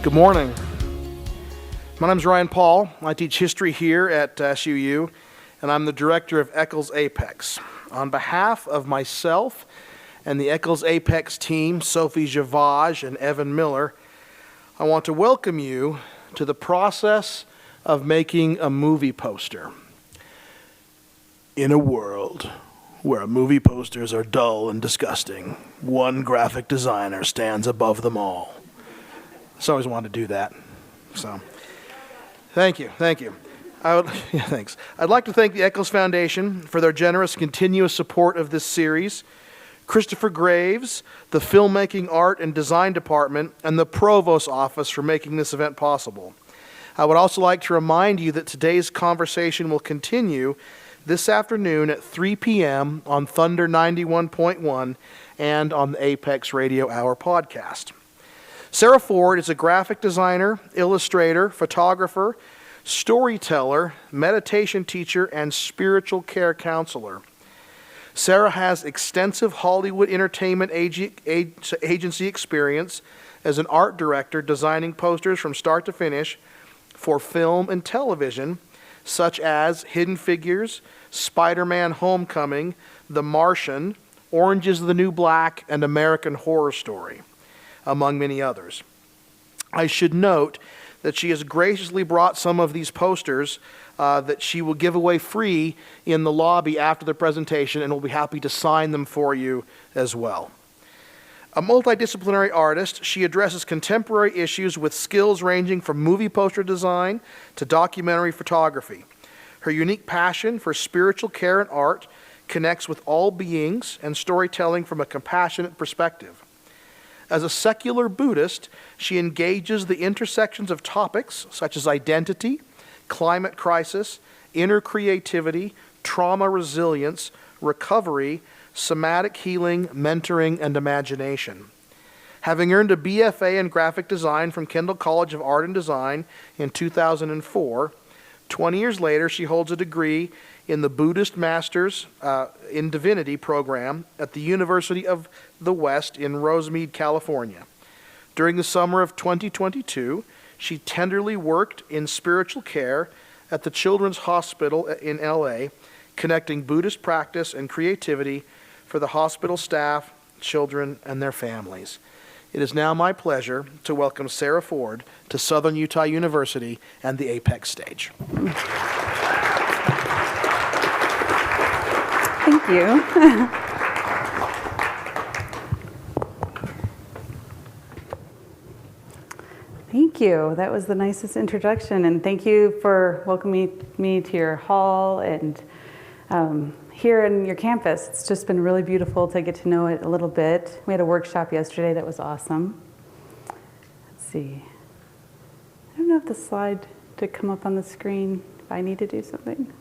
Good morning. My name is Ryan Paul. I teach history here at SUU, and I'm the director of A.P.E.X. A.P.E.X. On behalf of myself and the A.P.E.X. team, Sophie Javage and Evan Miller, I want to welcome you to the process of making a movie poster. In a world where movie posters are dull and disgusting, one graphic designer stands above them all. So I always wanted to do that. So, thank you. Thanks. I'd like to thank the A.P.E.X. Foundation for their generous, continuous support of this series, Christopher Graves, the Filmmaking Art and Design Department, and the Provost Office for making this event possible. I would also like to remind you that today's conversation will continue this afternoon at 3 p.m. on Thunder 91.1 and on the A.P.E.X. Radio Hour podcast. Sarah Ford is a graphic designer, illustrator, photographer, storyteller, meditation teacher, and spiritual care counselor. Sarah has extensive Hollywood entertainment agency experience as an art director, designing posters from start to finish for film and television, such as Hidden Figures, Spider-Man Homecoming, The Martian, Orange is the New Black, and American Horror Story, among many others. I should note that she has graciously brought some of these posters that she will give away free in the lobby after the presentation, and will be happy to sign them for you as well. A multidisciplinary artist, she addresses contemporary issues with skills ranging from movie poster design to documentary photography. Her unique passion for spiritual care and art connects with all beings and storytelling from a compassionate perspective. As a secular Buddhist, she engages the intersections of topics such as identity, climate crisis, inner creativity, trauma resilience, recovery, somatic healing, mentoring, and imagination. Having earned a BFA in graphic design from Kendall College of Art and Design in 2004, 20 years later she holds a degree in the Buddhist Masters in Divinity program at the University of the West in Rosemead, California. During the summer of 2022, she tenderly worked in spiritual care at the Children's Hospital in LA, connecting Buddhist practice and creativity for the hospital staff, children, and their families. It is now my pleasure to welcome Sarah Ford to Southern Utah University and the A.P.E.X. stage. Thank you. Thank you. That was the nicest introduction, and thank you for welcoming me to your hall and here in your campus. It's just been really beautiful to get to know it a little bit. We had a workshop yesterday that was awesome. Let's see. I don't know if the slide did come up on the screen, if I need to do something.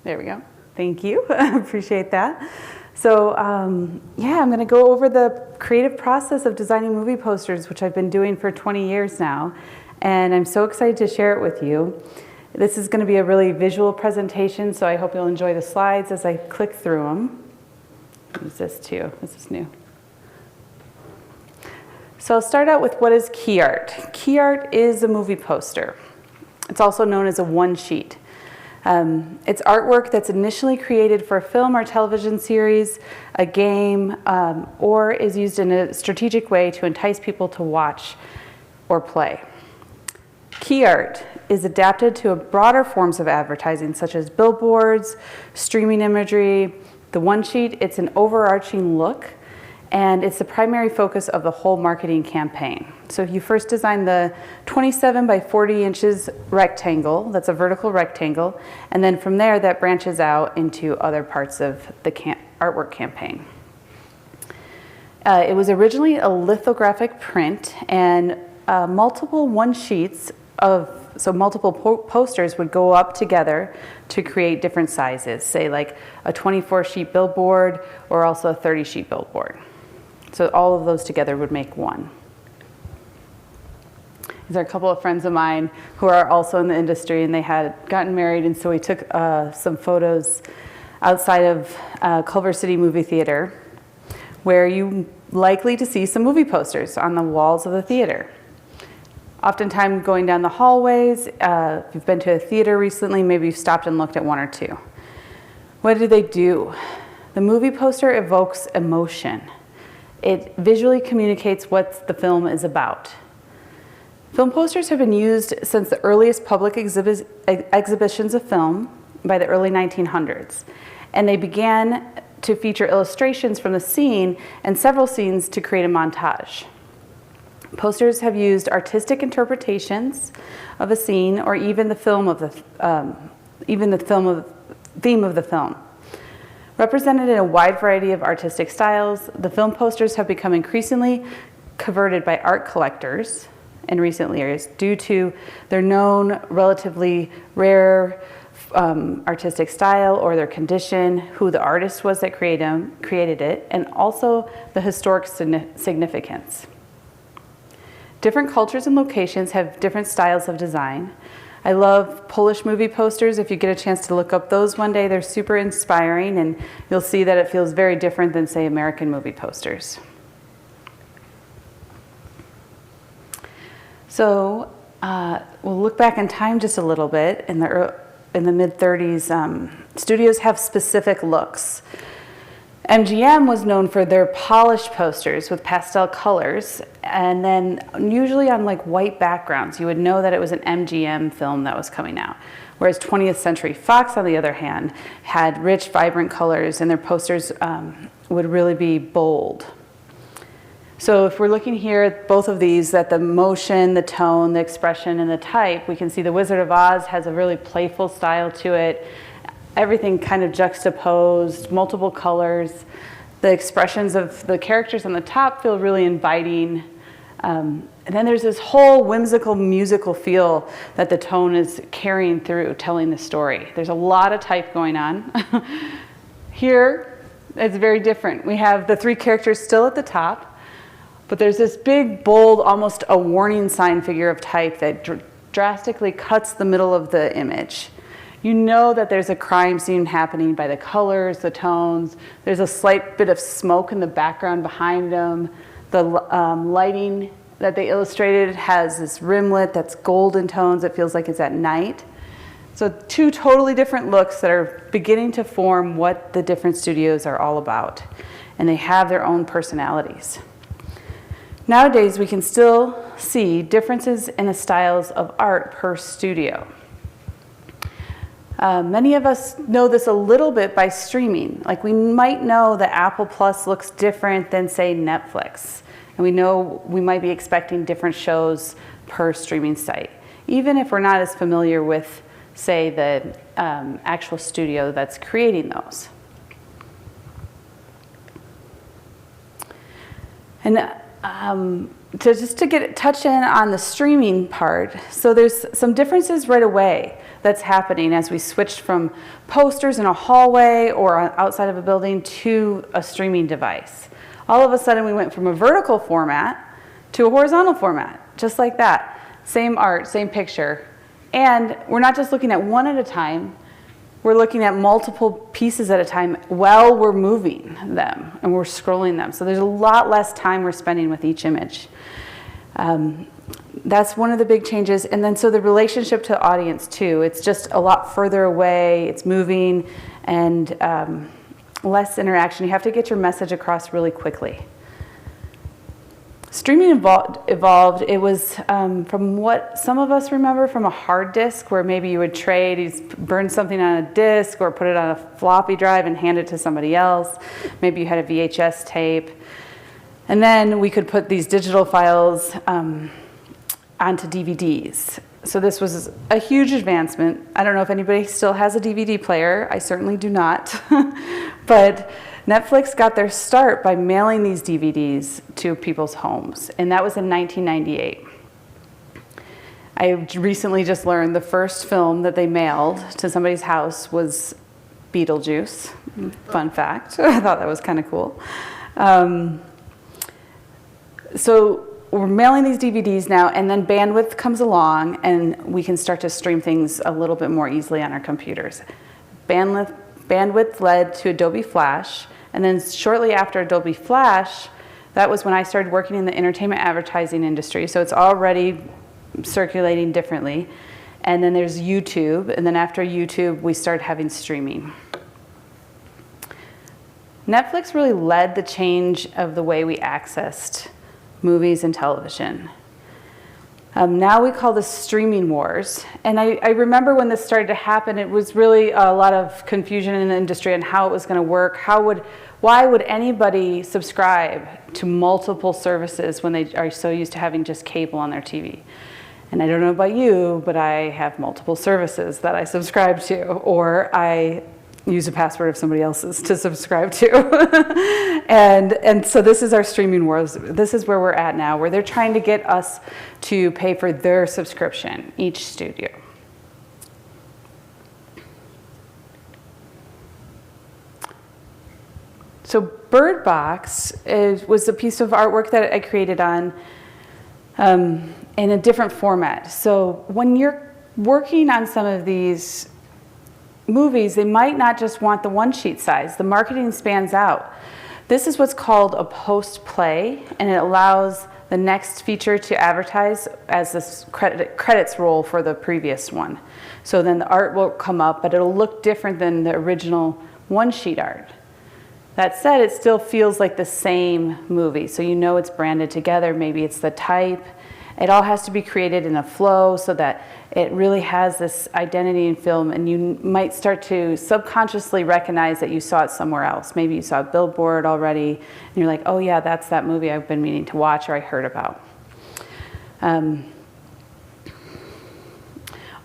There we go. Thank you. Appreciate that. So I'm going to go over the creative process of designing movie posters, which I've been doing for 20 years now, and I'm so excited to share it with you. This is going to be a really visual presentation, so I hope you'll enjoy the slides as I click through them. Use this too. This is new. So I'll start out with what is key art. Key art is a movie poster. It's also known as a one-sheet. It's artwork that's initially created for a film or television series, a game, or is used in a strategic way to entice people to watch or play. Key art is adapted to broader forms of advertising, such as billboards, streaming imagery. The one sheet, it's an overarching look, and it's the primary focus of the whole marketing campaign. So you first design the 27 by 40 inches rectangle, that's a vertical rectangle, and then from there that branches out into other parts of the artwork campaign. It was originally a lithographic print, and multiple one-sheets so multiple posters would go up together to create different sizes, say like a 24-sheet billboard or also a 30-sheet billboard. So all of those together would make one. These are a couple of friends of mine who are also in the industry, and they had gotten married, and so we took some photos outside of Culver City Movie Theater, where you likely to see some movie posters on the walls of the theater. Oftentimes going down the hallways, if you've been to a theater recently, maybe you've stopped and looked at one or two. What do they do? The movie poster evokes emotion. It visually communicates what the film is about. Film posters have been used since the earliest public exhibitions of film by the early 1900s, and they began to feature illustrations from the scene and several scenes to create a montage. Posters have used artistic interpretations of a scene or even the theme of the film. Represented in a wide variety of artistic styles, the film posters have become increasingly coveted by art collectors in recent years due to their known relatively rare artistic style or their condition, who the artist was that created it, and also the historic significance. Different cultures and locations have different styles of design. I love Polish movie posters. If you get a chance to look up those one day, they're super inspiring, and you'll see that it feels very different than, say, American movie posters. So we'll look back in time just a little bit. In the mid-30s, studios have specific looks. MGM was known for their polished posters with pastel colors, and then usually on like white backgrounds. You would know that it was an MGM film that was coming out. Whereas 20th Century Fox, on the other hand, had rich, vibrant colors, and their posters would really be bold. So if we're looking here at both of these, at the motion, the tone, the expression, and the type, we can see The Wizard of Oz has a really playful style to it. Everything kind of juxtaposed, multiple colors. The expressions of the characters on the top feel really inviting. And then there's this whole whimsical musical feel that the tone is carrying through, telling the story. There's a lot of type going on. Here, it's very different. We have the three characters still at the top, but there's this big, bold, almost a warning sign figure of type that drastically cuts the middle of the image. You know that there's a crime scene happening by the colors, the tones. There's a slight bit of smoke in the background behind them. The lighting that they illustrated has this rimlet that's golden tones. It feels like it's at night. So two totally different looks that are beginning to form what the different studios are all about. And they have their own personalities. Nowadays, we can still see differences in the styles of art per studio. Many of us know this a little bit by streaming. Like we might know that Apple Plus looks different than, say, Netflix. And we know we might be expecting different shows per streaming site, even if we're not as familiar with, say, the actual studio that's creating those. And to touch in on the streaming part, so there's some differences right away that's happening as we switched from posters in a hallway or outside of a building to a streaming device. All of a sudden we went from a vertical format to a horizontal format, just like that. Same art, same picture. And we're not just looking at one at a time, we're looking at multiple pieces at a time while we're moving them and we're scrolling them. So there's a lot less time we're spending with each image. That's one of the big changes. And then so the relationship to audience too, it's just a lot further away, it's moving, and less interaction. You have to get your message across really quickly. Streaming evolved. It was, from what some of us remember, from a hard disk where maybe you would trade, you'd burn something on a disk or put it on a floppy drive and hand it to somebody else. Maybe you had a VHS tape. And then we could put these digital files onto DVDs. So this was a huge advancement. I don't know if anybody still has a DVD player. I certainly do not. But Netflix got their start by mailing these DVDs to people's homes, and that was in 1998. I recently just learned the first film that they mailed to somebody's house was Beetlejuice. Fun fact. I thought that was kind of cool. So we're mailing these DVDs now, and then bandwidth comes along, and we can start to stream things a little bit more easily on our computers. Bandwidth led to Adobe Flash, and then shortly after Adobe Flash, that was when I started working in the entertainment advertising industry, so it's already circulating differently. And then there's YouTube, and then after YouTube, we started having streaming. Netflix really led the change of the way we accessed movies and television. Now we call this streaming wars. And I remember when this started to happen, it was really a lot of confusion in the industry on how it was going to work. Why would anybody subscribe to multiple services when they are so used to having just cable on their TV? And I don't know about you, but I have multiple services that I subscribe to, or I use a password of somebody else's to subscribe to. and so this is our streaming wars. This is where we're at now, where they're trying to get us to pay for their subscription, each studio. So Bird Box was a piece of artwork that I created on in a different format. So when you're working on some of these movies, they might not just want the one sheet size. The marketing spans out. This is what's called a post-play, and it allows the next feature to advertise as the credits roll for the previous one. So then the art will come up, but it'll look different than the original one sheet art. That said, it still feels like the same movie. So you know it's branded together. Maybe it's the type. It all has to be created in a flow so that it really has this identity in film, and you might start to subconsciously recognize that you saw it somewhere else. Maybe you saw a billboard already, and you're like, oh yeah, that's that movie I've been meaning to watch or I heard about.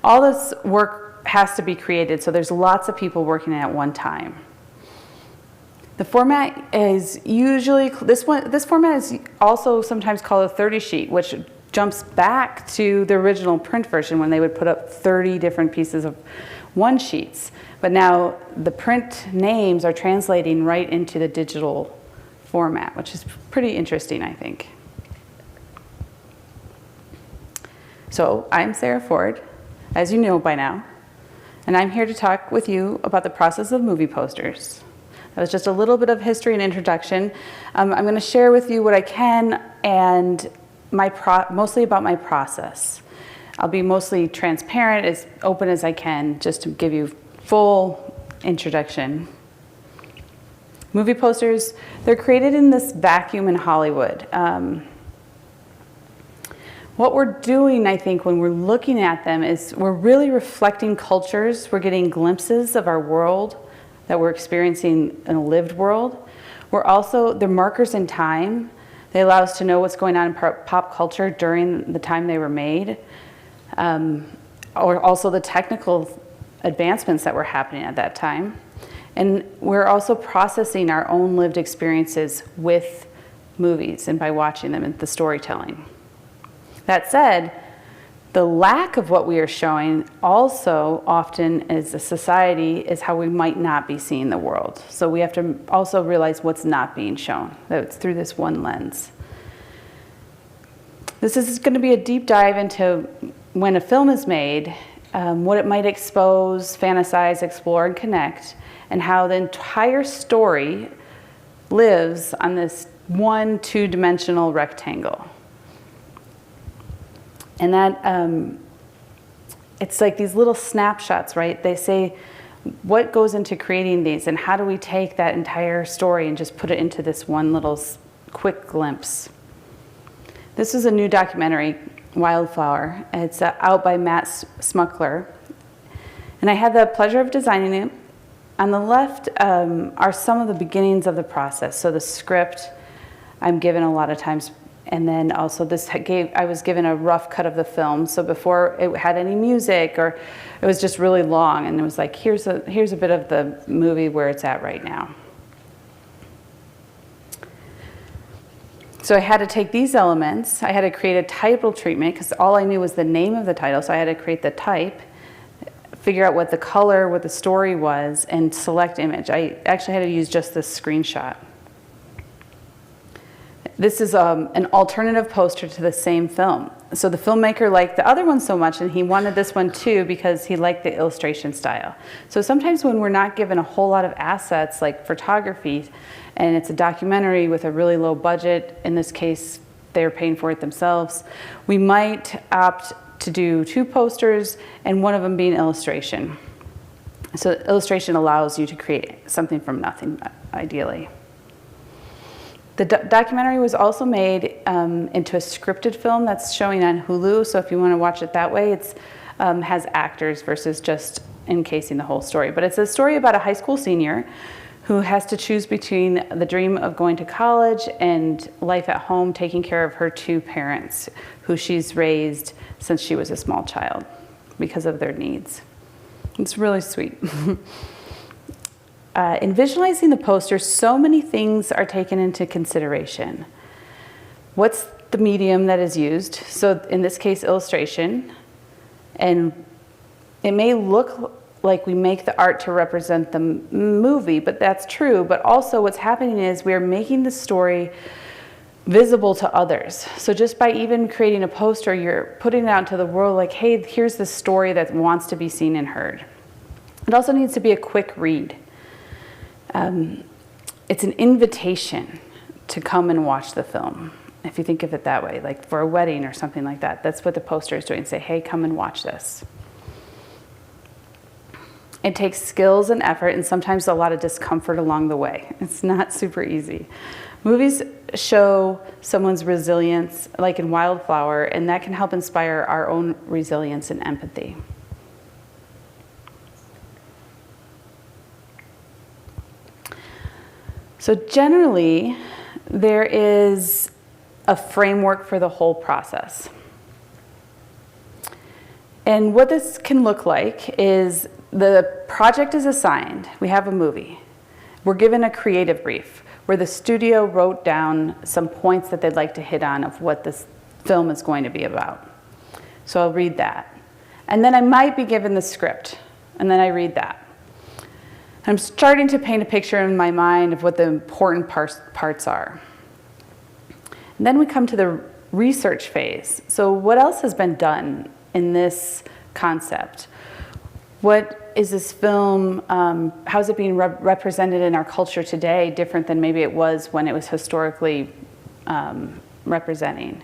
All this work has to be created, so there's lots of people working at one time. The format is usually, this format is also sometimes called a 30 sheet, which jumps back to the original print version when they would put up 30 different pieces of one sheets. But now the print names are translating right into the digital format, which is pretty interesting, I think. So I'm Sarah Ford, as you know by now, and I'm here to talk with you about the process of movie posters. That was just a little bit of history and introduction. I'm going to share with you what I can and mostly about my process. I'll be mostly transparent, as open as I can, just to give you full introduction. Movie posters, they're created in this vacuum in Hollywood. What we're doing, I think, when we're looking at them is we're really reflecting cultures. We're getting glimpses of our world that we're experiencing in a lived world. They're markers in time. They allow us to know what's going on in pop culture during the time they were made, or also the technical advancements that were happening at that time. And we're also processing our own lived experiences with movies and by watching them and the storytelling. That said, the lack of what we are showing also often as a society is how we might not be seeing the world. So we have to also realize what's not being shown, that it's through this one lens. This is going to be a deep dive into when a film is made, what it might expose, fantasize, explore, and connect, and how the entire story lives on this one two-dimensional rectangle. And that, it's like these little snapshots, right? They say, what goes into creating these, and how do we take that entire story and just put it into this one little quick glimpse? This is a new documentary, Wildflower. It's out by Matt Smuckler. And I had the pleasure of designing it. On the left are some of the beginnings of the process. So the script, I'm given a lot of times. And then also I was given a rough cut of the film. So before it had any music, or it was just really long. And it was like, here's a bit of the movie where it's at right now. So I had to take these elements, I had to create a title treatment because all I knew was the name of the title, so I had to create the type, figure out what the color, what the story was, and select image. I actually had to use just this screenshot. This is an alternative poster to the same film. So the filmmaker liked the other one so much, and he wanted this one too because he liked the illustration style. So sometimes when we're not given a whole lot of assets like photography, and it's a documentary with a really low budget, in this case they're paying for it themselves, we might opt to do 2 posters and one of them being illustration. So illustration allows you to create something from nothing, ideally. The documentary was also made into a scripted film that's showing on Hulu, so if you want to watch it that way, it has actors versus just encasing the whole story. But it's a story about a high school senior who has to choose between the dream of going to college and life at home, taking care of her 2 parents, who she's raised since she was a small child because of their needs. It's really sweet. In visualizing the poster, so many things are taken into consideration. What's the medium that is used? So in this case, illustration. And it may look like we make the art to represent the movie, but that's true. But also what's happening is we're making the story visible to others. So just by even creating a poster, you're putting it out into the world like, hey, here's the story that wants to be seen and heard. It also needs to be a quick read. It's an invitation to come and watch the film, if you think of it that way, like for a wedding or something like that. That's what the poster is doing. Say, hey, come and watch this. It takes skills and effort and sometimes a lot of discomfort along the way. It's not super easy. Movies show someone's resilience, like in Wildflower, and that can help inspire our own resilience and empathy. So generally, there is a framework for the whole process. And what this can look like is the project is assigned. We have a movie. We're given a creative brief where the studio wrote down some points that they'd like to hit on of what this film is going to be about. So I'll read that. And then I might be given the script, and then I read that. I'm starting to paint a picture in my mind of what the important parts are. And then we come to the research phase. So what else has been done in this concept? What is this film, how is it being represented in our culture today, different than maybe it was when it was historically representing?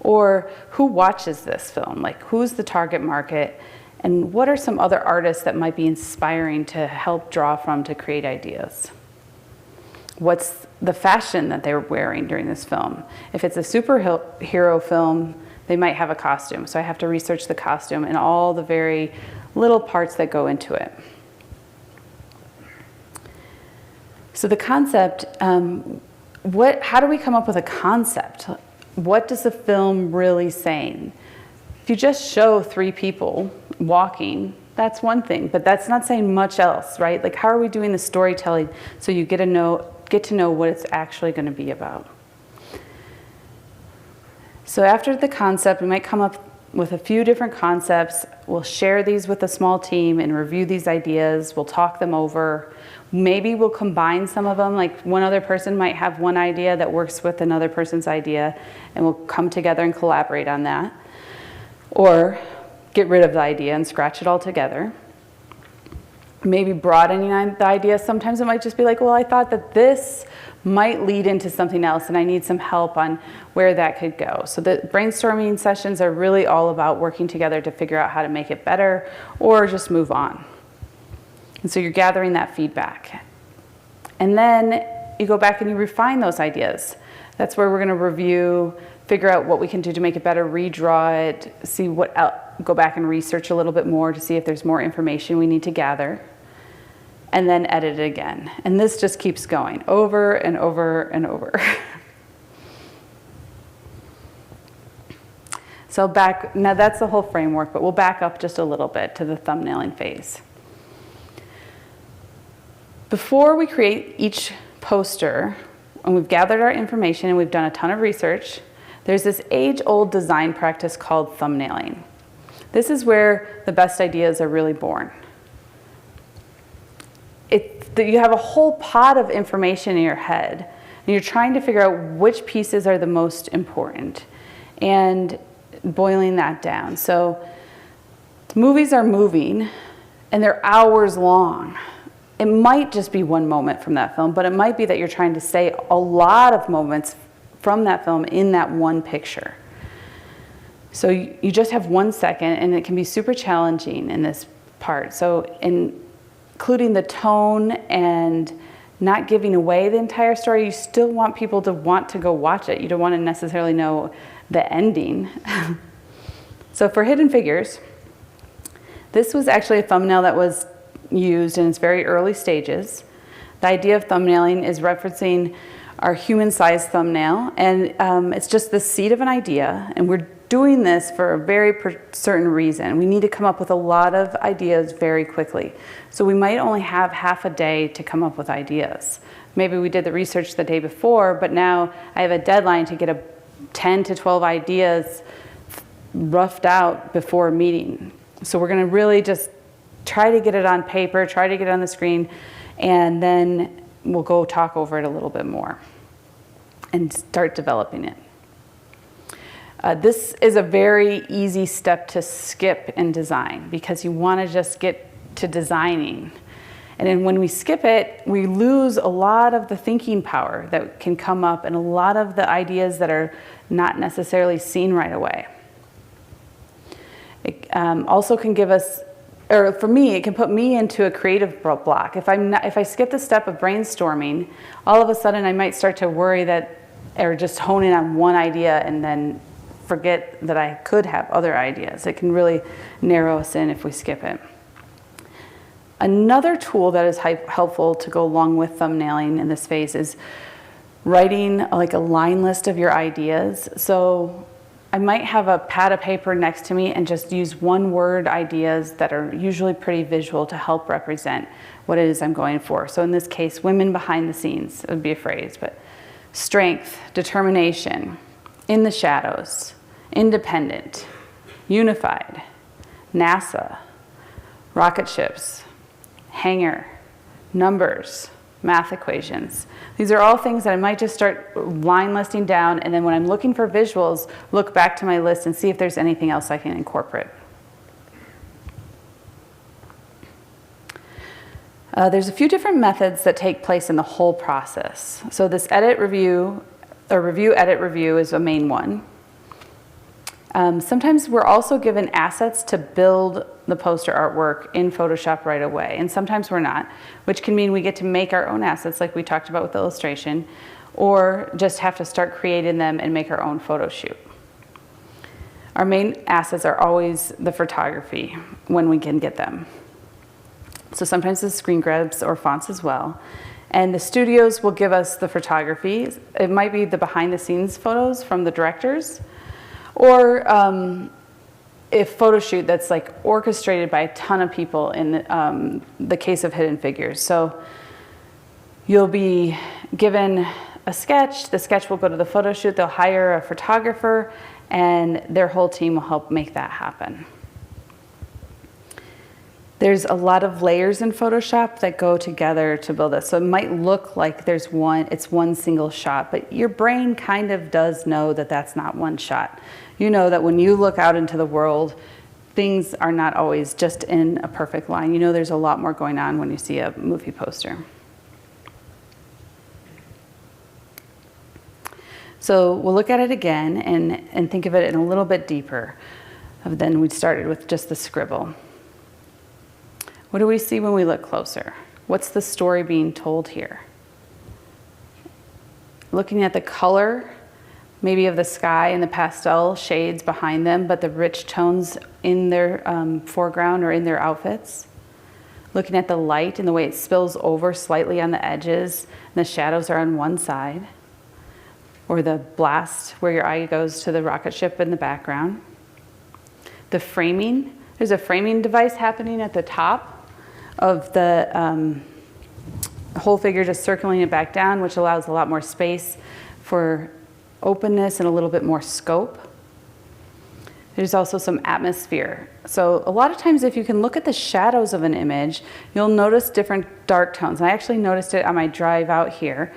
Or who watches this film? Like, who's the target market? And what are some other artists that might be inspiring to help draw from to create ideas? What's the fashion that they're wearing during this film? If it's a superhero film, they might have a costume. So I have to research the costume and all the very little parts that go into it. So the concept, how do we come up with a concept? What does the film really saying? If you just show 3 people walking, that's one thing, but that's not saying much else, right? Like, how are we doing the storytelling so you get to know what it's actually going to be about? So after the concept, we might come up with a few different concepts. We'll share these with a small team and review these ideas. We'll talk them over. Maybe we'll combine some of them, like one other person might have one idea that works with another person's idea, and we'll come together and collaborate on that. Or get rid of the idea and scratch it all together. Maybe broadening the idea. Sometimes it might just be like, well, I thought that this might lead into something else and I need some help on where that could go. So the brainstorming sessions are really all about working together to figure out how to make it better or just move on. And so you're gathering that feedback. And then you go back and you refine those ideas. That's where we're going to review, figure out what we can do to make it better, redraw it, see what else, go back and research a little bit more to see if there's more information we need to gather, and then edit it again. And this just keeps going over and over and over. So now that's the whole framework, but we'll back up just a little bit to the thumbnailing phase. Before we create each poster, when we've gathered our information and we've done a ton of research, there's this age-old design practice called thumbnailing. This is where the best ideas are really born. You have a whole pot of information in your head, and you're trying to figure out which pieces are the most important, and boiling that down. So movies are moving, and they're hours long. It might just be one moment from that film, but it might be that you're trying to say a lot of moments from that film in that one picture. So you just have 1 second, and it can be super challenging in this part. So including the tone and not giving away the entire story, you still want people to want to go watch it. You don't want to necessarily know the ending. So for Hidden Figures, this was actually a thumbnail that was used in its very early stages. The idea of thumbnailing is referencing our human-sized thumbnail, and it's just the seed of an idea, and we're doing this for a very certain reason. We need to come up with a lot of ideas very quickly. So we might only have half a day to come up with ideas. Maybe we did the research the day before, but now I have a deadline to get 10 to 12 ideas roughed out before a meeting. So we're gonna really just try to get it on paper, try to get it on the screen, and then we'll go talk over it a little bit more and start developing it. This is a very easy step to skip in design because you want to just get to designing. And then when we skip it, we lose a lot of the thinking power that can come up and a lot of the ideas that are not necessarily seen right away. It also can give us, or for me, it can put me into a creative block. If I skip the step of brainstorming, all of a sudden I might start to worry that, or just hone in on one idea and then forget that I could have other ideas. It can really narrow us in if we skip it. Another tool that is helpful to go along with thumbnailing in this phase is writing like a line list of your ideas. So I might have a pad of paper next to me and just use one-word ideas that are usually pretty visual to help represent what it is I'm going for. So in this case, women behind the scenes would be a phrase, but strength, determination, in the shadows, independent, unified, NASA, rocket ships, hangar, numbers, math equations. These are all things that I might just start line listing down, and then when I'm looking for visuals, look back to my list and see if there's anything else I can incorporate. There's a few different methods that take place in the whole process. So this edit review, or review edit review is a main one. Sometimes we're also given assets to build the poster artwork in Photoshop right away, and sometimes we're not, which can mean we get to make our own assets like we talked about with the illustration, or just have to start creating them and make our own photo shoot. Our main assets are always the photography when we can get them. So sometimes the screen grabs or fonts as well. And the studios will give us the photography. It might be the behind the scenes photos from the directors, or a photo shoot that's like orchestrated by a ton of people in the case of Hidden Figures. So you'll be given a sketch, the sketch will go to the photo shoot, they'll hire a photographer, and their whole team will help make that happen. There's a lot of layers in Photoshop that go together to build this. So it might look like it's one single shot, but your brain kind of does know that that's not one shot. You know that when you look out into the world, things are not always just in a perfect line. You know there's a lot more going on when you see a movie poster. So we'll look at it again and think of it in a little bit deeper than we started with just the scribble. What do we see when we look closer? What's the story being told here? Looking at the color, maybe of the sky and the pastel shades behind them, but the rich tones in their foreground or in their outfits. Looking at the light and the way it spills over slightly on the edges, and the shadows are on one side. Or the blast where your eye goes to the rocket ship in the background. The framing, there's a framing device happening at the top of the whole figure just circling it back down, which allows a lot more space for openness and a little bit more scope. There's also some atmosphere. So a lot of times if you can look at the shadows of an image, you'll notice different dark tones. I actually noticed it on my drive out here.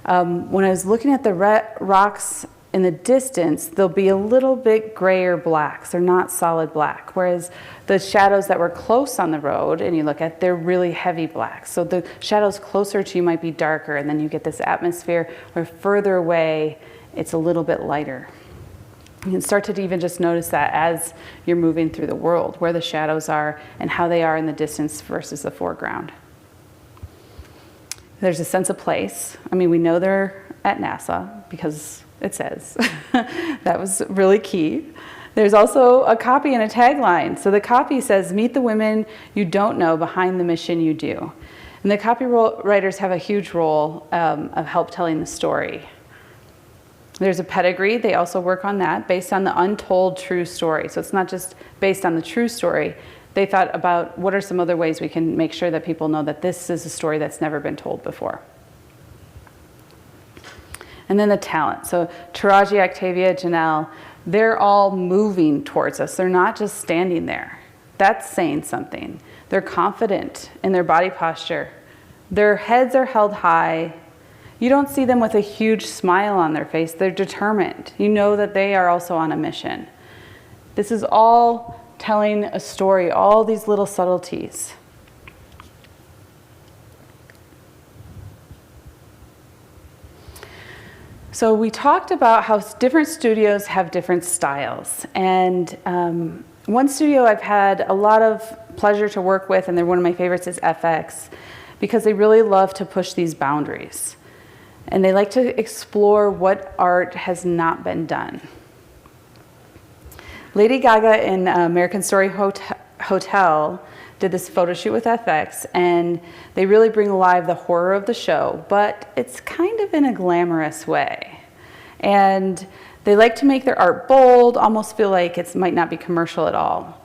When I was looking at the rocks in the distance, they'll be a little bit gray or blacks. They're not solid black. Whereas the shadows that were close on the road and you look at, they're really heavy blacks. So the shadows closer to you might be darker, and then you get this atmosphere where further away, it's a little bit lighter. You can start to even just notice that as you're moving through the world, where the shadows are and how they are in the distance versus the foreground. There's a sense of place. I mean, we know they're at NASA because it says. That was really key. There's also a copy and a tagline. So the copy says, "Meet the women you don't know behind the mission you do." And the copywriters have a huge role of help telling the story. There's a pedigree. They also work on that based on the untold true story. So it's not just based on the true story. They thought about what are some other ways we can make sure that people know that this is a story that's never been told before. And then the talent. So Taraji, Octavia, Janelle, they're all moving towards us. They're not just standing there. That's saying something. They're confident in their body posture. Their heads are held high. You don't see them with a huge smile on their face. They're determined. You know that they are also on a mission. This is all telling a story, all these little subtleties. So we talked about how different studios have different styles. And one studio I've had a lot of pleasure to work with, and they're one of my favorites, is A.P.E.X, because they really love to push these boundaries. And they like to explore what art has not been done. Lady Gaga in American Story Hotel did this photo shoot with A.P.E.X, and they really bring alive the horror of the show, but it's kind of in a glamorous way. And they like to make their art bold, almost feel like it might not be commercial at all.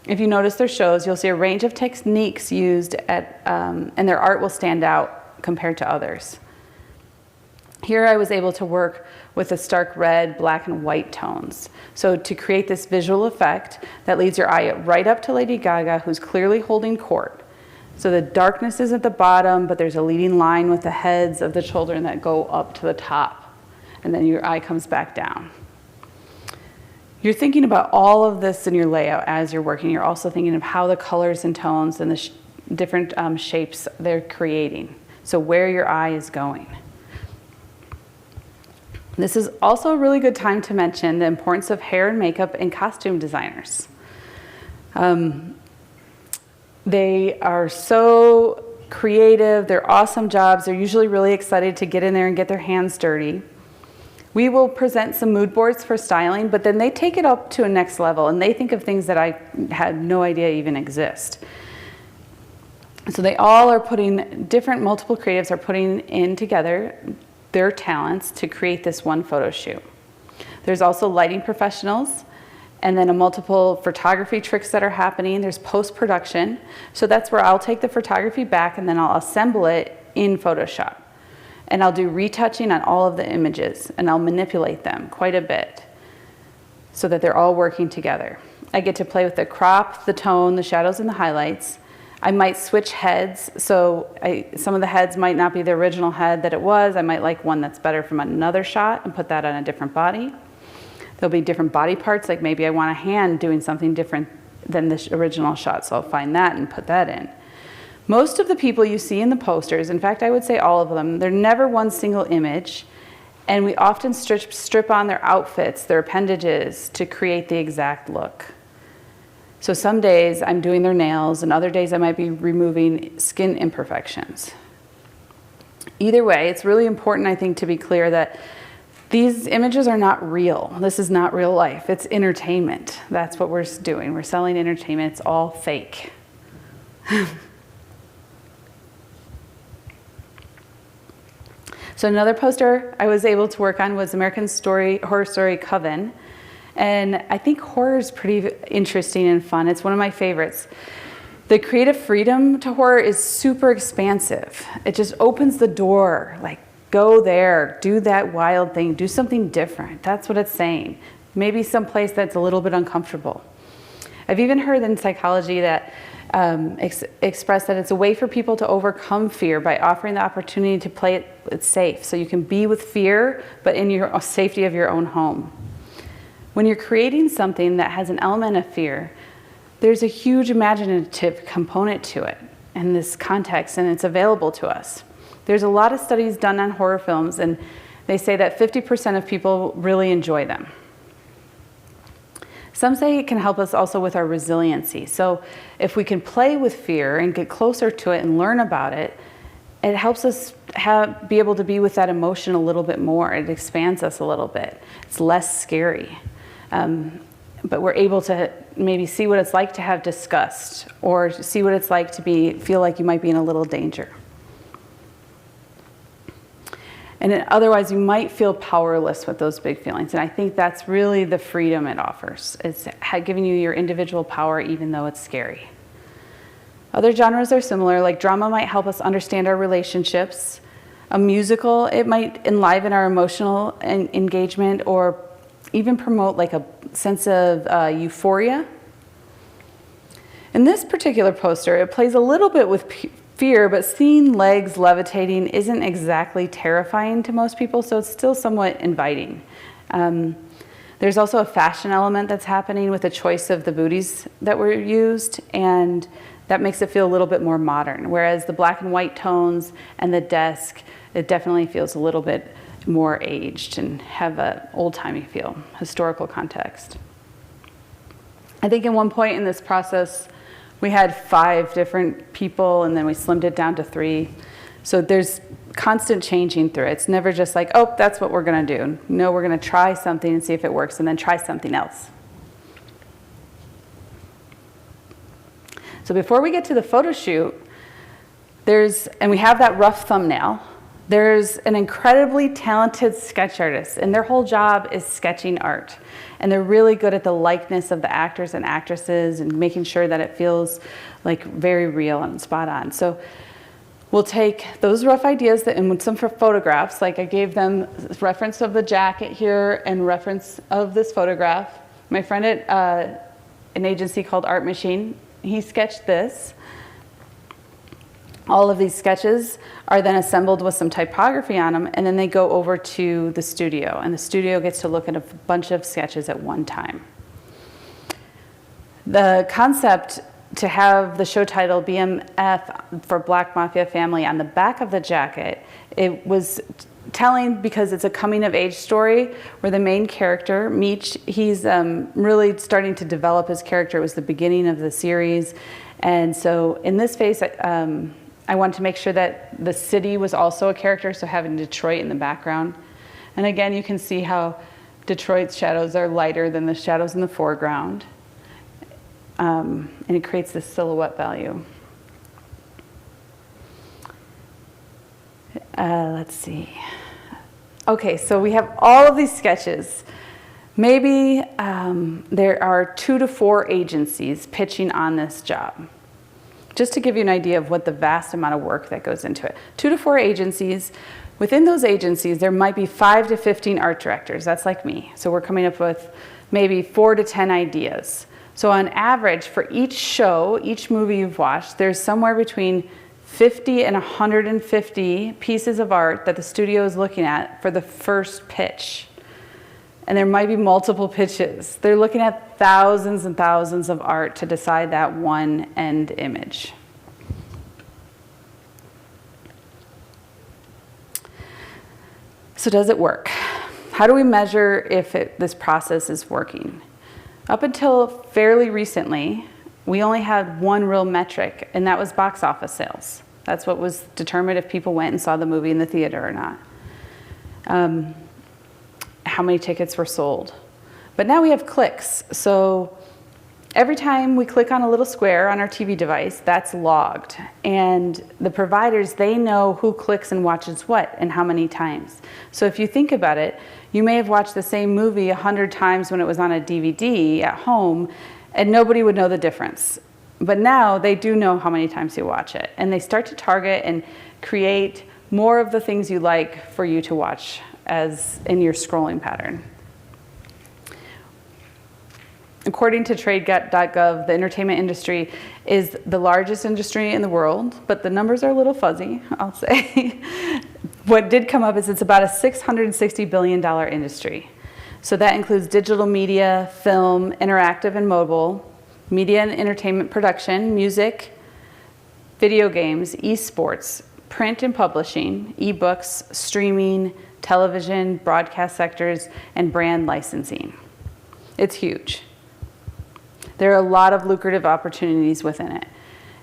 If you notice their shows, you'll see a range of techniques used and their art will stand out compared to others. Here I was able to work with the stark red, black, and white tones. So to create this visual effect that leads your eye right up to Lady Gaga, who's clearly holding court. So the darkness is at the bottom, but there's a leading line with the heads of the children that go up to the top. And then your eye comes back down. You're thinking about all of this in your layout as you're working. You're also thinking of how the colors and tones and the different shapes they're creating. So where your eye is going. This is also a really good time to mention the importance of hair and makeup and costume designers. They are so creative, they're awesome jobs, they're usually really excited to get in there and get their hands dirty. We will present some mood boards for styling, but then they take it up to a next level and they think of things that I had no idea even exist. So they all are multiple creatives are putting in together their talents to create this one photo shoot. There's also lighting professionals, and then multiple photography tricks that are happening. There's post-production. So that's where I'll take the photography back and then I'll assemble it in Photoshop. And I'll do retouching on all of the images and I'll manipulate them quite a bit so that they're all working together. I get to play with the crop, the tone, the shadows, and the highlights. I might switch heads, so some of the heads might not be the original head that it was. I might like one that's better from another shot and put that on a different body. There'll be different body parts, like maybe I want a hand doing something different than the original shot, so I'll find that and put that in. Most of the people you see in the posters, in fact I would say all of them, they're never one single image, and we often strip on their outfits, their appendages, to create the exact look. So some days I'm doing their nails, and other days I might be removing skin imperfections. Either way, it's really important, I think, to be clear that these images are not real. This is not real life. It's entertainment. That's what we're doing. We're selling entertainment. It's all fake. So another poster I was able to work on was American Horror Story Coven. And I think horror is pretty interesting and fun. It's one of my favorites. The creative freedom to horror is super expansive. It just opens the door, like, go there, do that wild thing, do something different. That's what it's saying. Maybe someplace that's a little bit uncomfortable. I've even heard in psychology that expressed that it's a way for people to overcome fear by offering the opportunity to play it safe. So you can be with fear, but in your safety of your own home. When you're creating something that has an element of fear, there's a huge imaginative component to it in this context, and it's available to us. There's a lot of studies done on horror films, and they say that 50% of people really enjoy them. Some say it can help us also with our resiliency. So if we can play with fear and get closer to it and learn about it, it helps us be able to be with that emotion a little bit more. It expands us a little bit. It's less scary. But we're able to maybe see what it's like to have disgust, or see what it's like to feel like you might be in a little danger. And otherwise, you might feel powerless with those big feelings. And I think that's really the freedom it offers. It's giving you your individual power, even though it's scary. Other genres are similar, like drama might help us understand our relationships. A musical, it might enliven our emotional engagement, or even promote like a sense of euphoria. In this particular poster, it plays a little bit with fear, but seeing legs levitating isn't exactly terrifying to most people, so it's still somewhat inviting. There's also a fashion element that's happening with the choice of the booties that were used, and that makes it feel a little bit more modern. Whereas the black and white tones and the desk, it definitely feels a little bit more aged and have an old-timey feel, historical context. I think at one point in this process, we had 5 different people, and then we slimmed it down to 3. So there's constant changing through it. It's never just like, oh, that's what we're going to do. No, we're going to try something and see if it works, and then try something else. So before we get to the photo shoot, and we have that rough thumbnail, there's an incredibly talented sketch artist, and their whole job is sketching art. And they're really good at the likeness of the actors and actresses and making sure that it feels like very real and spot on. So we'll take those rough ideas and some photographs, like I gave them reference of the jacket here and reference of this photograph. My friend at an agency called Art Machine, he sketched this. All of these sketches are then assembled with some typography on them, and then they go over to the studio, and the studio gets to look at a bunch of sketches at one time. The concept to have the show title BMF for Black Mafia Family on the back of the jacket, it was telling because it's a coming-of-age story where the main character, Meech, he's really starting to develop his character. It was the beginning of the series, and so in this phase, I wanted to make sure that the city was also a character, so having Detroit in the background. And again, you can see how Detroit's shadows are lighter than the shadows in the foreground. And it creates this silhouette value. Let's see. Okay, so we have all of these sketches. Maybe there are 2 to 4 agencies pitching on this job. Just to give you an idea of what the vast amount of work that goes into it. 2 to 4 agencies. Within those agencies, there might be 5 to 15 art directors. That's like me. So we're coming up with maybe 4 to 10 ideas. So on average, for each show, each movie you've watched, there's somewhere between 50 and 150 pieces of art that the studio is looking at for the first pitch. And there might be multiple pitches. They're looking at thousands and thousands of art to decide that one end image. So does it work? How do we measure if this process is working? Up until fairly recently, we only had one real metric, and that was box office sales. That's what was determined if people went and saw the movie in the theater or not. How many tickets were sold. But now we have clicks. So every time we click on a little square on our TV device, that's logged. And the providers, they know who clicks and watches what and how many times. So if you think about it, you may have watched the same movie 100 times when it was on a DVD at home, and nobody would know the difference. But now they do know how many times you watch it, and they start to target and create more of the things you like for you to watch as in your scrolling pattern. According to trade.gov, the entertainment industry is the largest industry in the world, but the numbers are a little fuzzy, I'll say. What did come up is it's about a $660 billion industry. So that includes digital media, film, interactive and mobile, media and entertainment production, music, video games, esports, print and publishing, ebooks, streaming, television, broadcast sectors, and brand licensing. It's huge. There are a lot of lucrative opportunities within it.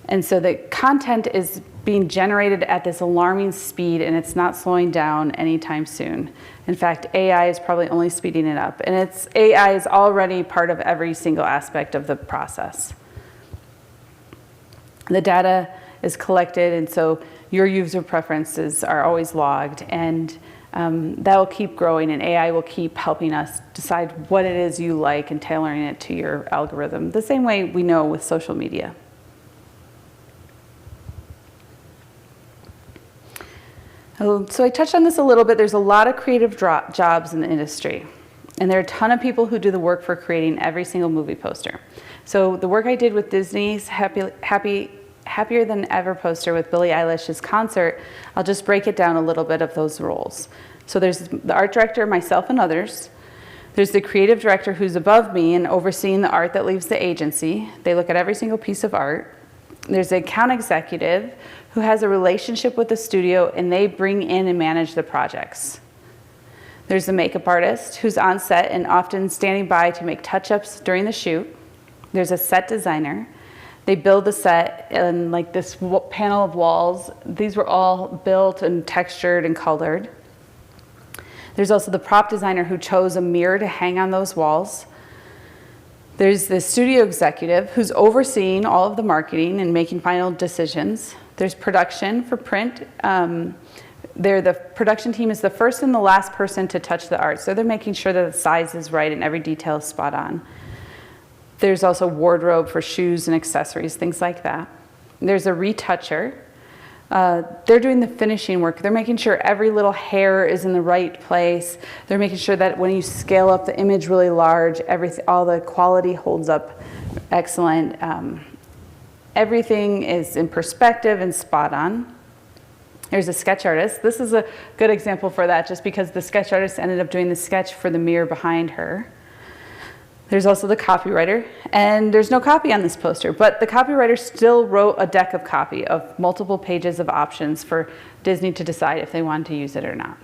And so the content is being generated at this alarming speed, and it's not slowing down anytime soon. In fact, AI is probably only speeding it up. And AI is already part of every single aspect of the process. The data is collected, and so your user preferences are always logged, and that will keep growing, and AI will keep helping us decide what it is you like and tailoring it to your algorithm, the same way we know with social media. So I touched on this a little bit. There's a lot of creative jobs in the industry, and there are a ton of people who do the work for creating every single movie poster. So the work I did with Disney's Happier Than Ever poster with Billie Eilish's concert, I'll just break it down a little bit of those roles. So there's the art director, myself, and others. There's the creative director who's above me and overseeing the art that leaves the agency. They look at every single piece of art. There's the account executive who has a relationship with the studio, and they bring in and manage the projects. There's the makeup artist who's on set and often standing by to make touch-ups during the shoot. There's a set designer. They build the set and like this panel of walls. These were all built and textured and colored. There's also the prop designer who chose a mirror to hang on those walls. There's the studio executive who's overseeing all of the marketing and making final decisions. There's production for print. The production team is the first and the last person to touch the art. So they're making sure that the size is right and every detail is spot on. There's also wardrobe for shoes and accessories, things like that. There's a retoucher. They're doing the finishing work. They're making sure every little hair is in the right place. They're making sure that when you scale up the image really large, all the quality holds up excellent. Everything is in perspective and spot on. There's a sketch artist. This is a good example for that, just because the sketch artist ended up doing the sketch for the mirror behind her. There's also the copywriter, and there's no copy on this poster, but the copywriter still wrote a deck of copy of multiple pages of options for Disney to decide if they wanted to use it or not.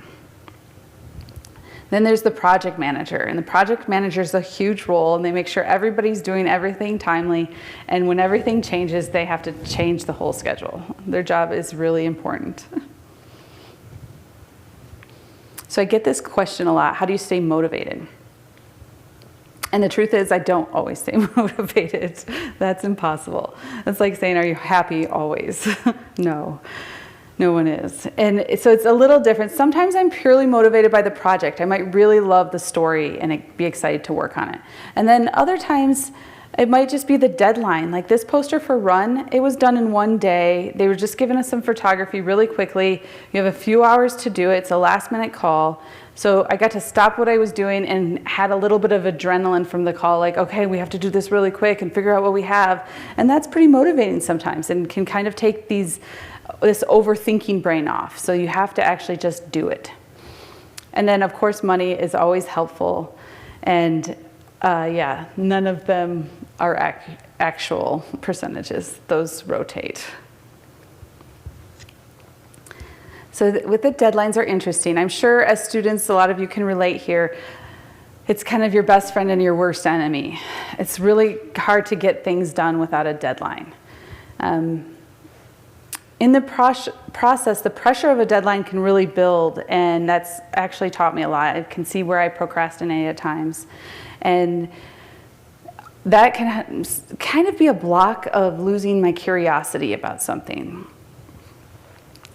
Then there's the project manager, and the project manager is a huge role, and they make sure everybody's doing everything timely, and when everything changes, they have to change the whole schedule. Their job is really important. So I get this question a lot: how do you stay motivated? And the truth is, I don't always stay motivated. That's impossible. It's like saying, are you happy always? No, no one is. And so it's a little different. Sometimes I'm purely motivated by the project. I might really love the story and be excited to work on it. And then other times, it might just be the deadline. Like this poster for Run, it was done in one day. They were just giving us some photography really quickly. You have a few hours to do it. It's a last-minute call. So I got to stop what I was doing and had a little bit of adrenaline from the call, like, okay, we have to do this really quick and figure out what we have. And that's pretty motivating sometimes and can kind of take this overthinking brain off. So you have to actually just do it. And then, of course, money is always helpful. And yeah, none of them are actual percentages. Those rotate. So with the deadlines are interesting. I'm sure as students, a lot of you can relate here. It's kind of your best friend and your worst enemy. It's really hard to get things done without a deadline. In the process, the pressure of a deadline can really build, and that's actually taught me a lot. I can see where I procrastinate at times. And that can kind of be a block of losing my curiosity about something.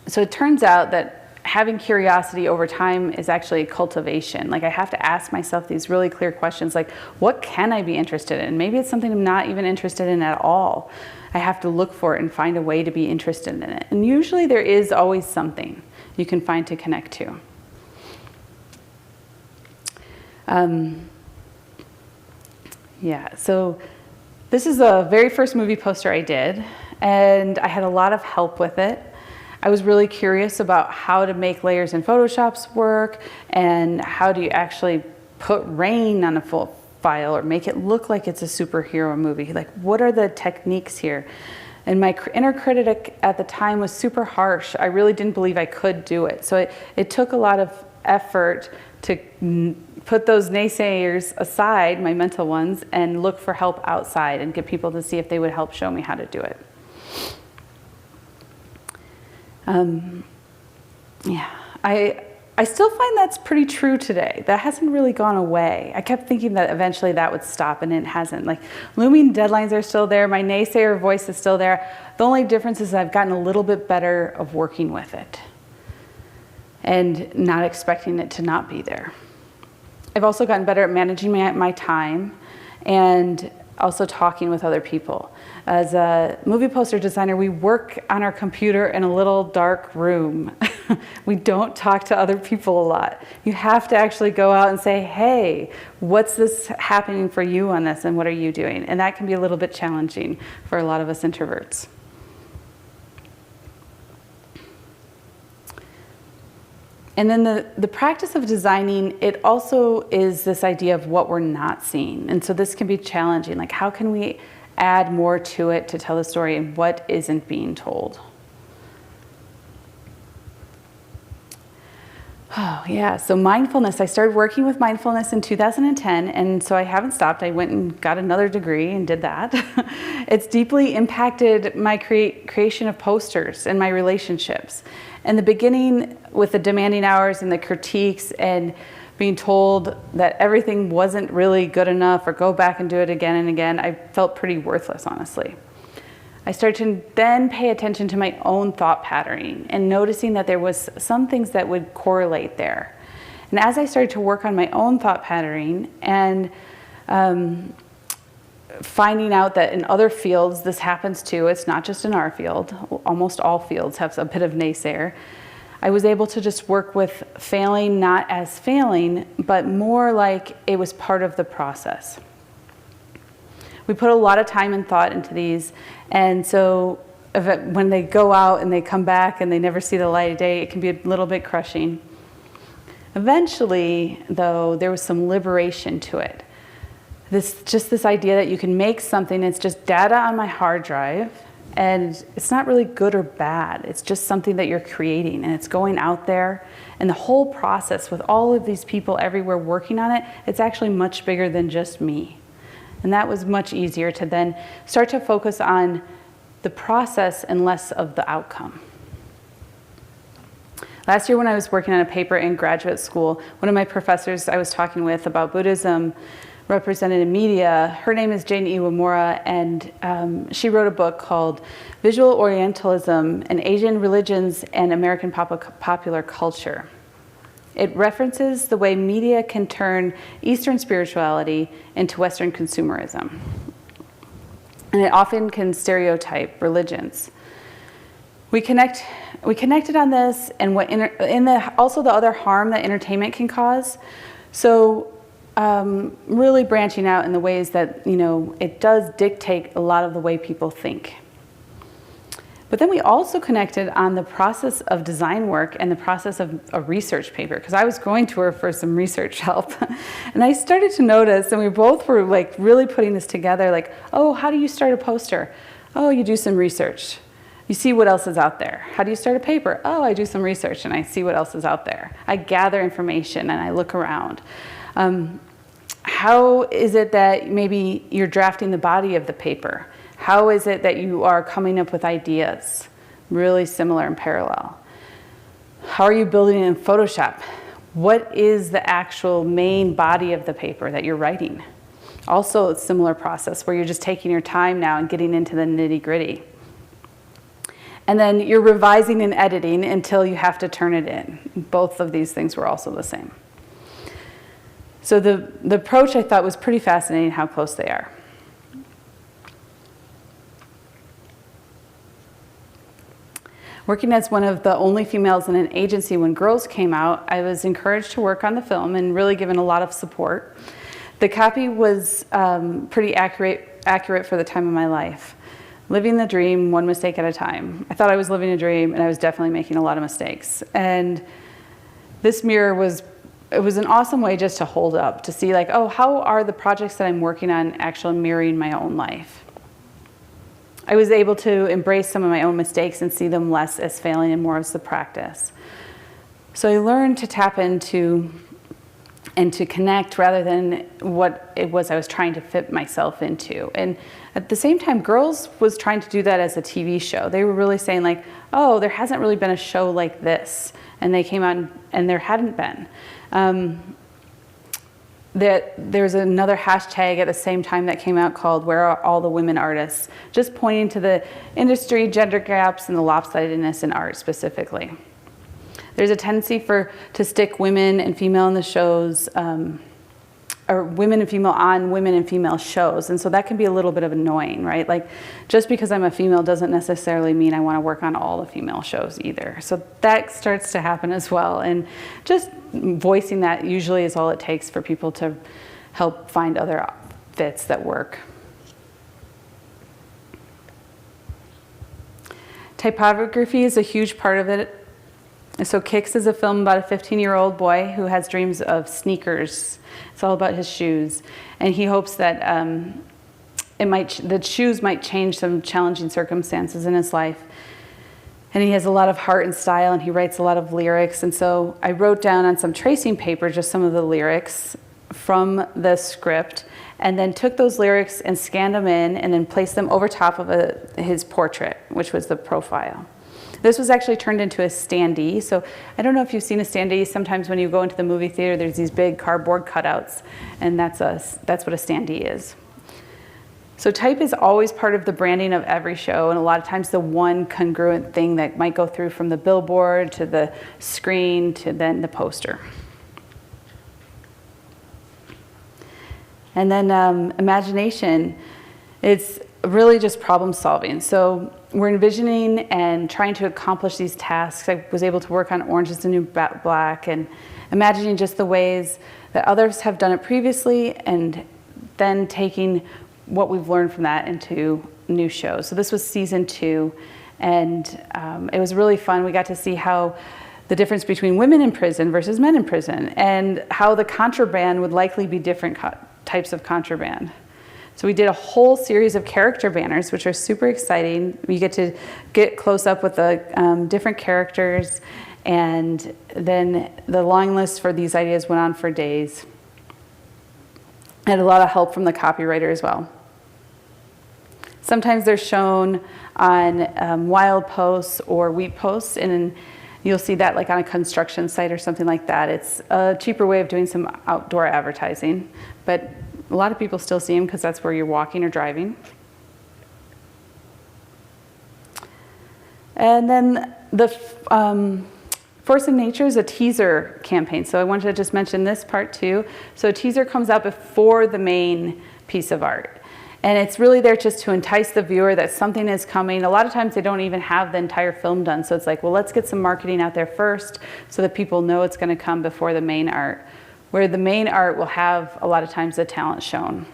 So it turns out that having curiosity over time is actually a cultivation. Like I have to ask myself these really clear questions, like what can I be interested in? Maybe it's something I'm not even interested in at all. I have to look for it and find a way to be interested in it. And usually there is always something you can find to connect to. Yeah, so this is the very first movie poster I did, and I had a lot of help with it. I was really curious about how to make layers in Photoshop's work, and how do you actually put rain on a full file or make it look like it's a superhero movie. Like, what are the techniques here? And my inner critic at the time was super harsh. I really didn't believe I could do it. So it took a lot of effort to put those naysayers aside, my mental ones, and look for help outside and get people to see if they would help show me how to do it. Yeah, I still find that's pretty true today. That hasn't really gone away. I kept thinking that eventually that would stop, and it hasn't. Like, looming deadlines are still there. My naysayer voice is still there. The only difference is I've gotten a little bit better of working with it and not expecting it to not be there. I've also gotten better at managing my time and also talking with other people. As a movie poster designer, we work on our computer in a little dark room. We don't talk to other people a lot. You have to actually go out and say, hey, what's this happening for you on this, and what are you doing? And that can be a little bit challenging for a lot of us introverts. And then the practice of designing, it also is this idea of what we're not seeing. And so this can be challenging. Like, how can we add more to it to tell the story, and what isn't being told? Oh, yeah. So mindfulness, I started working with mindfulness in 2010, and so I haven't stopped. I went and got another degree and did that. It's deeply impacted my creation of posters and my relationships. In the beginning, with the demanding hours and the critiques and being told that everything wasn't really good enough or go back and do it again and again, I felt pretty worthless, honestly. I started to then pay attention to my own thought patterning and noticing that there was some things that would correlate there. And as I started to work on my own thought patterning and finding out that in other fields this happens too, it's not just in our field, almost all fields have a bit of naysayer, I was able to just work with failing not as failing, but more like it was part of the process. We put a lot of time and thought into these, and so when they go out and they come back and they never see the light of day, it can be a little bit crushing. Eventually, though, there was some liberation to it. This idea that you can make something, it's just data on my hard drive, and it's not really good or bad. It's just something that you're creating, and it's going out there. And the whole process with all of these people everywhere working on it, it's actually much bigger than just me. And that was much easier to then start to focus on the process and less of the outcome. Last year when I was working on a paper in graduate school, one of my professors I was talking with about Buddhism represented in media, her name is Jane Iwamura, and she wrote a book called Visual Orientalism and Asian Religions and American Popular Culture. It references the way media can turn Eastern spirituality into Western consumerism. And it often can stereotype religions. We connected on this and also the other harm that entertainment can cause. So really branching out in the ways that, it does dictate a lot of the way people think. But then we also connected on the process of design work and the process of a research paper, because I was going to her for some research help. And I started to notice, and we both were like really putting this together, like, oh, how do you start a poster? Oh, you do some research. You see what else is out there. How do you start a paper? Oh, I do some research and I see what else is out there. I gather information and I look around. How is it that maybe you're drafting the body of the paper? How is it that you are coming up with ideas? Really similar and parallel. How are you building it in Photoshop? What is the actual main body of the paper that you're writing? Also a similar process where you're just taking your time now and getting into the nitty-gritty. And then you're revising and editing until you have to turn it in. Both of these things were also the same. So the approach I thought was pretty fascinating, how close they are. Working as one of the only females in an agency when Girls came out, I was encouraged to work on the film and really given a lot of support. The copy was pretty accurate for the time of my life. Living the dream, one mistake at a time. I thought I was living a dream, and I was definitely making a lot of mistakes. And this mirror was an awesome way just to hold up, to see like, oh, how are the projects that I'm working on actually mirroring my own life? I was able to embrace some of my own mistakes and see them less as failing and more as the practice. So I learned to tap into and to connect rather than what it was I was trying to fit myself into. And at the same time, Girls was trying to do that as a TV show. They were really saying like, oh, there hasn't really been a show like this. And they came out and there hadn't been. There's another hashtag at the same time that came out called Where Are All the Women Artists? Just pointing to the industry gender gaps and the lopsidedness in art specifically. There's a tendency to stick women and female in the shows, or women and female on women and female shows. And so that can be a little bit of annoying, right? Like just because I'm a female doesn't necessarily mean I want to work on all the female shows either. So that starts to happen as well. And just voicing that usually is all it takes for people to help find other fits that work. Typography is a huge part of it. So A.P.E.X. is a film about a 15-year-old boy who has dreams of sneakers. It's all about his shoes. And he hopes that that shoes might change some challenging circumstances in his life. And he has a lot of heart and style, and he writes a lot of lyrics. And so I wrote down on some tracing paper just some of the lyrics from the script, and then took those lyrics and scanned them in, and then placed them over top of his portrait, which was the profile. This was actually turned into a standee. So I don't know if you've seen a standee. Sometimes when you go into the movie theater, there's these big cardboard cutouts, and that's what a standee is. So type is always part of the branding of every show, and a lot of times the one congruent thing that might go through from the billboard to the screen to then the poster. And then imagination, it's really just problem solving. So we're envisioning and trying to accomplish these tasks. I was able to work on Orange is the New Black and imagining just the ways that others have done it previously, and then taking what we've learned from that into new shows. So this was season 2, and it was really fun. We got to see how the difference between women in prison versus men in prison, and how the contraband would likely be different types of contraband. So we did a whole series of character banners, which are super exciting. We get to get close up with the different characters, and then the long list for these ideas went on for days. I had a lot of help from the copywriter as well. Sometimes they're shown on wild posts or wheat posts, and you'll see that like on a construction site or something like that. It's a cheaper way of doing some outdoor advertising, but a lot of people still see them because that's where you're walking or driving. And then the Force of Nature is a teaser campaign. So I wanted to just mention this part too. So a teaser comes out before the main piece of art. And it's really there just to entice the viewer that something is coming. A lot of times they don't even have the entire film done. So it's like, well, let's get some marketing out there first so that people know it's going to come before the main art. Where the main art will have a lot of times the talent shown.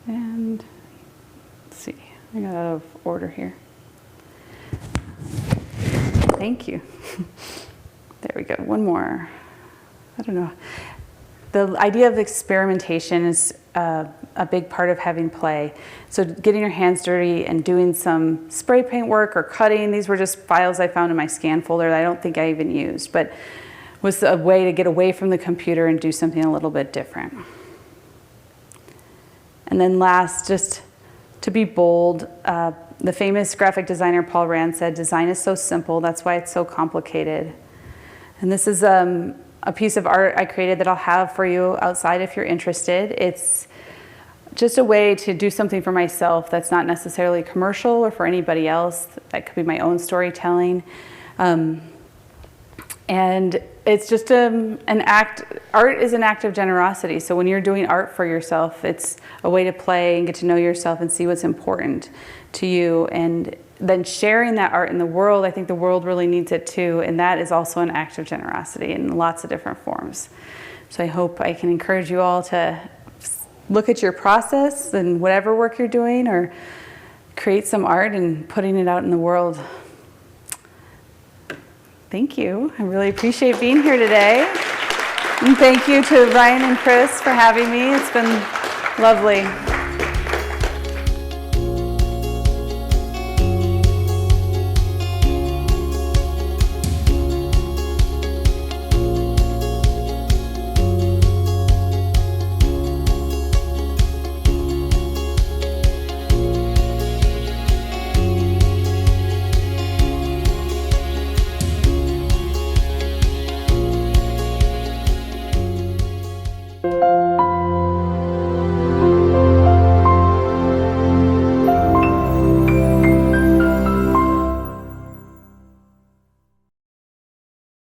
And let's see, I got out of order here. Thank you. There we go, one more. I don't know. The idea of experimentation is a big part of having play. So getting your hands dirty and doing some spray paint work or cutting. These were just files I found in my scan folder that I don't think I even used, but was a way to get away from the computer and do something a little bit different. And then last, just to be bold, the famous graphic designer Paul Rand said, "Design is so simple, that's why it's so complicated." And this is a piece of art I created that I'll have for you outside if you're interested. It's just a way to do something for myself that's not necessarily commercial or for anybody else. That could be my own storytelling. And it's just an act, art is an act of generosity. So when you're doing art for yourself, it's a way to play and get to know yourself and see what's important to you. And then sharing that art in the world, I think the world really needs it too. And that is also an act of generosity in lots of different forms. So I hope I can encourage you all to look at your process and whatever work you're doing, or create some art and putting it out in the world. Thank you. I really appreciate being here today. And thank you to Ryan and Chris for having me. It's been lovely.